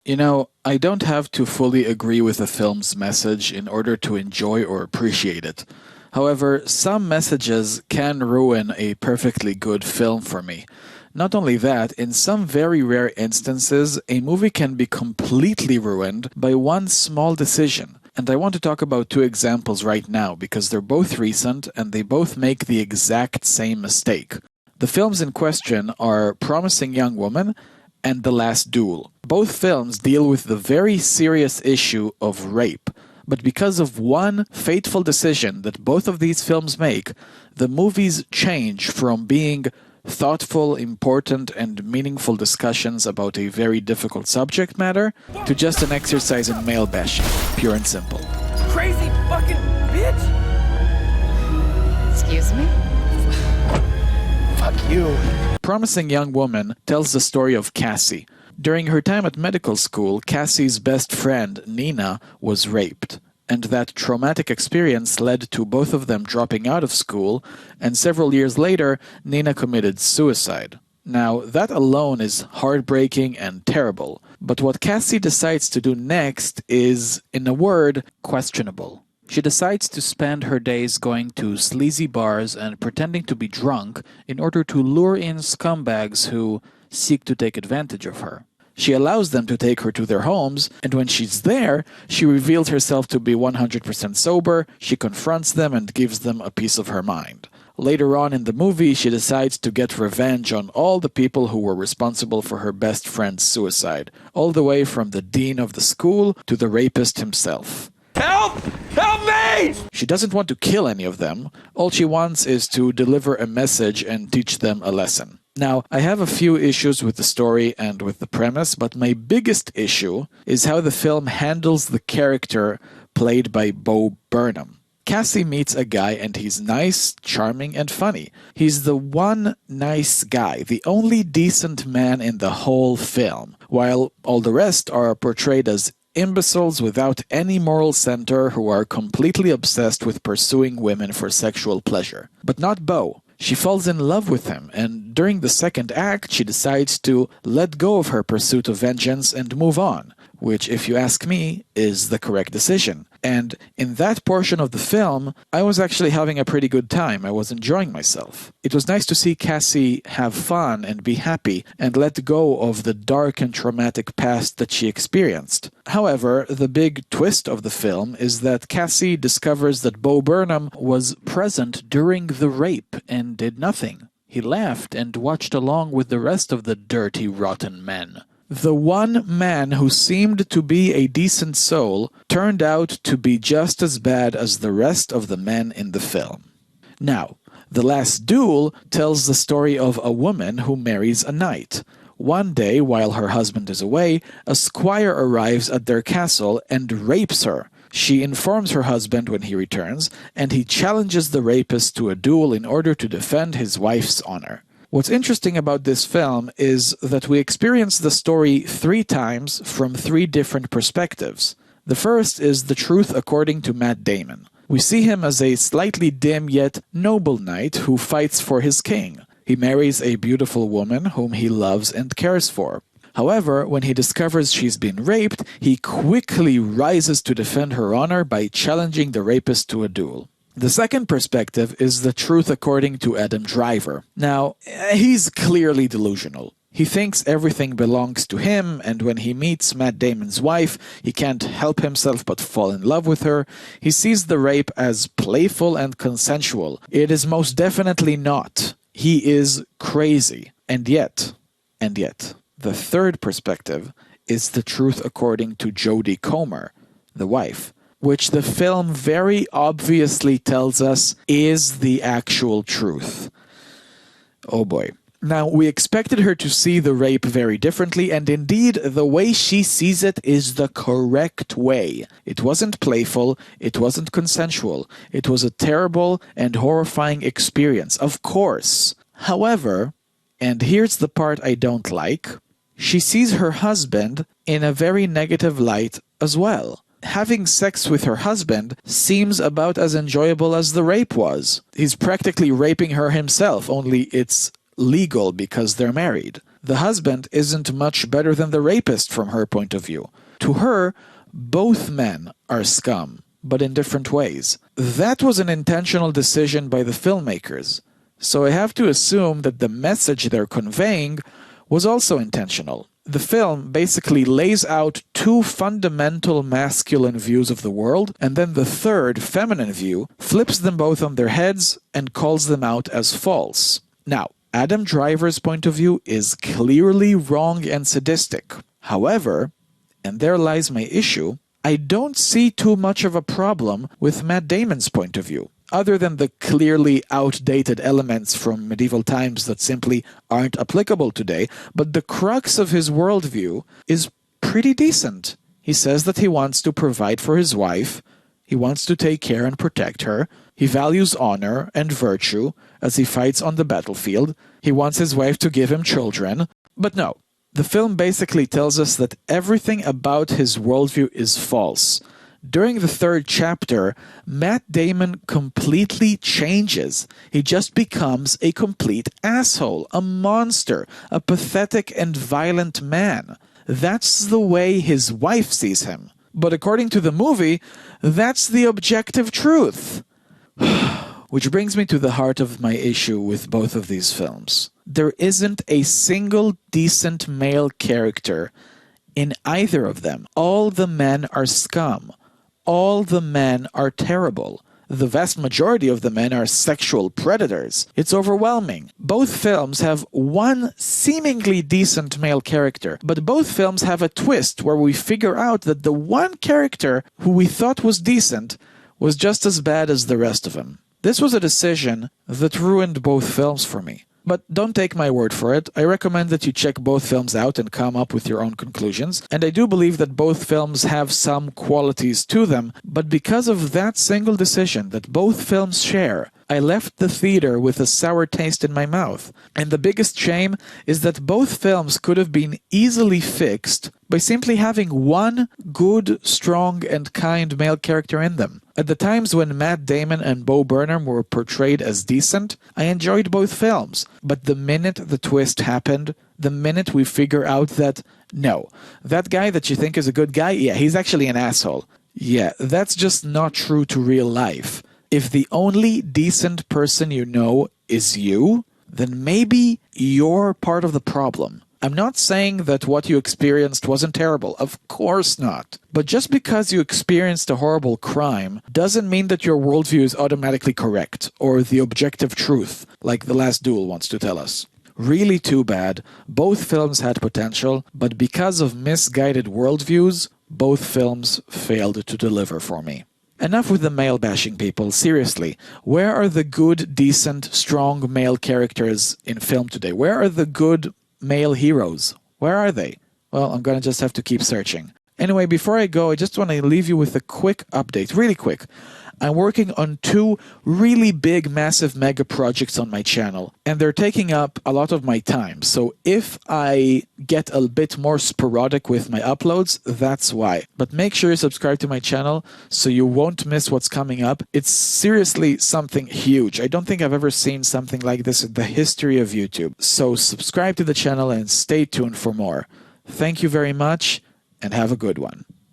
You know, I don't have to fully agree with a film's message in order to enjoy or appreciate it. However, some messages can ruin a perfectly good film for me. Not only that, in some very rare instances, a movie can be completely ruined by one small decision. And I want to talk about two examples right now because they're both recent and they both make the exact same mistake. The films in question are Promising Young Woman and The Last Duel. Both films deal with the very serious issue of rape. But because of one fateful decision that both of these films make, the movies change from being thoughtful, important, and meaningful discussions about a very difficult subject matter to just an exercise in male bashing, pure and simple. Crazy fucking bitch! Excuse me? Fuck you. Promising Young Woman tells the story of Cassie. During her time at medical school, Cassie's best friend, Nina, was raped. And that traumatic experience led to both of them dropping out of school, and several years later, Nina committed suicide. Now, that alone is heartbreaking and terrible, but what Cassie decides to do next is, in a word, questionable. She decides to spend her days going to sleazy bars and pretending to be drunk in order to lure in scumbags who seek to take advantage of her. She allows them to take her to their homes, and when she's there, she reveals herself to be 100% sober, she confronts them and gives them a piece of her mind. Later on in the movie, she decides to get revenge on all the people who were responsible for her best friend's suicide, all the way from the dean of the school to the rapist himself. Help! Help me! She doesn't want to kill any of them. All she wants is to deliver a message and teach them a lesson. Now, I have a few issues with the story and with the premise, but my biggest issue is how the film handles the character played by Bo Burnham. Cassie meets a guy and he's nice, charming, and funny. He's the one nice guy, the only decent man in the whole film, while all the rest are portrayed as imbeciles without any moral center who are completely obsessed with pursuing women for sexual pleasure. But not Bo. She falls in love with him, and during the second act, she decides to let go of her pursuit of vengeance and move on, which, if you ask me, is the correct decision. And in that portion of the film, I was actually having a pretty good time. I was enjoying myself. It was nice to see Cassie have fun and be happy and let go of the dark and traumatic past that she experienced. However, the big twist of the film is that Cassie discovers that Bo Burnham was present during the rape and did nothing. He laughed and watched along with the rest of the dirty, rotten men. The one man who seemed to be a decent soul turned out to be just as bad as the rest of the men in the film. Now, The Last Duel tells the story of a woman who marries a knight. One day, while her husband is away, a squire arrives at their castle and rapes her. She informs her husband when he returns, and he challenges the rapist to a duel in order to defend his wife's honor. What's interesting about this film is that we experience the story 3 times from 3 different perspectives. The first is the truth according to Matt Damon. We see him as a slightly dim yet noble knight who fights for his king. He marries a beautiful woman whom he loves and cares for. However, when he discovers she's been raped, he quickly rises to defend her honor by challenging the rapist to a duel. The second perspective is the truth according to Adam Driver. Now, he's clearly delusional. He thinks everything belongs to him, and when he meets Matt Damon's wife, he can't help himself but fall in love with her. He sees the rape as playful and consensual. It is most definitely not. He is crazy. And yet, the third perspective is the truth according to Jodie Comer, the wife, which the film very obviously tells us is the actual truth. Oh boy. Now, we expected her to see the rape very differently, and indeed, the way she sees it is the correct way. It wasn't playful, it wasn't consensual, it was a terrible and horrifying experience, of course. However, and here's the part I don't like, she sees her husband in a very negative light as well. Having sex with her husband seems about as enjoyable as the rape was. He's practically raping her himself, only it's legal because they're married. The husband isn't much better than the rapist from her point of view. To her, both men are scum, but in different ways. That was an intentional decision by the filmmakers. So I have to assume that the message they're conveying was also intentional. The film basically lays out two fundamental masculine views of the world, and then the third, feminine view, flips them both on their heads and calls them out as false. Now, Adam Driver's point of view is clearly wrong and sadistic. However, and there lies my issue, I don't see too much of a problem with Matt Damon's point of view, other than the clearly outdated elements from medieval times that simply aren't applicable today, but the crux of his worldview is pretty decent. He says that he wants to provide for his wife, he wants to take care and protect her, he values honor and virtue as he fights on the battlefield, he wants his wife to give him children, but no. The film basically tells us that everything about his worldview is false. During the third chapter, Matt Damon completely changes. He just becomes a complete asshole, a monster, a pathetic and violent man. That's the way his wife sees him. But according to the movie, that's the objective truth. Which brings me to the heart of my issue with both of these films. There isn't a single decent male character in either of them. All the men are scum. All the men are terrible. The vast majority of the men are sexual predators. It's overwhelming. Both films have one seemingly decent male character, but both films have a twist where we figure out that the one character who we thought was decent was just as bad as the rest of them. This was a decision that ruined both films for me. But don't take my word for it. I recommend that you check both films out and come up with your own conclusions. And I do believe that both films have some qualities to them, but because of that single decision that both films share, I left the theater with a sour taste in my mouth. And the biggest shame is that both films could have been easily fixed by simply having one good, strong, and kind male character in them. At the times when Matt Damon and Bo Burnham were portrayed as decent, I enjoyed both films. But the minute the twist happened, the minute we figure out that, no, that guy that you think is a good guy, yeah, he's actually an asshole. Yeah, that's just not true to real life. If the only decent person you know is you, then maybe you're part of the problem. I'm not saying that what you experienced wasn't terrible. Of course not. But just because you experienced a horrible crime doesn't mean that your worldview is automatically correct, or the objective truth, like The Last Duel wants to tell us. Really too bad. Both films had potential, but because of misguided worldviews, both films failed to deliver for me. Enough with the male bashing, people. Seriously, where are the good, decent, strong male characters in film today? Where are the good male heroes? Where are they? Well, I'm gonna just have to keep searching. Anyway, before I go, I just want to leave you with a quick update, really quick. I'm working on two really big, massive mega projects on my channel, and they're taking up a lot of my time. So if I get a bit more sporadic with my uploads, that's why. But make sure you subscribe to my channel so you won't miss what's coming up. It's seriously something huge. I don't think I've ever seen something like this in the history of YouTube. So subscribe to the channel and stay tuned for more. Thank you very much, and have a good one.